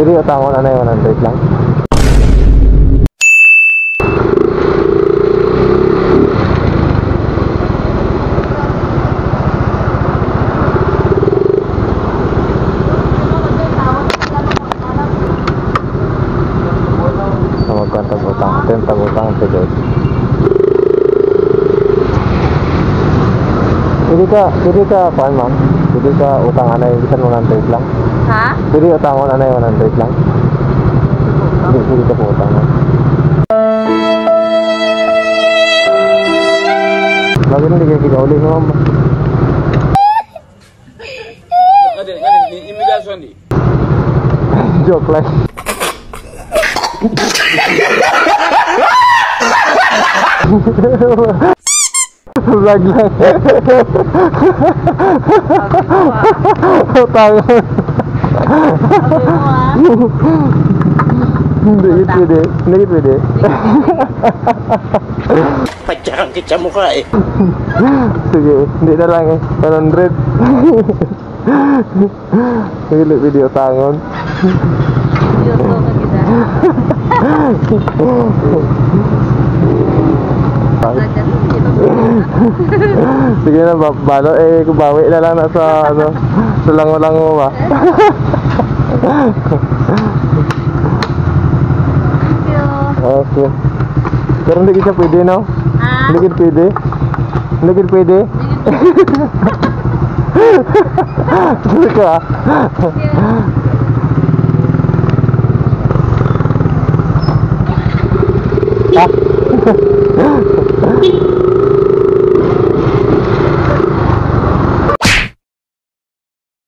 Pwede utang ko na na 100 lang. Magkantag-utang, tentag-utang, tigod. Pwede ka, paan ma'am? Pwede ka utang anay, bisan 100 lang? Ha? Pwede utang ko anay, 100 lang? Pwede ka po utang ma'am. Lagi na hindi ka uli ma'am. Imigrasyon di? Joke lang. Vlog lang. Tangan. Hindi pwede. Hindi pwede. Pacaran kita mukha eh. Sige, hindi na lang eh. 100. Sige, video tangon. YouTube ka kita. Sige na, balo eh, kubawi na lang na sa ano, sa lango-lango ba. Thank you. Okay. Pero hindi kita pwede, no? Ah? Hindi kita pwede. Hindi kita pwede. Sige ka. Thank you. Ah.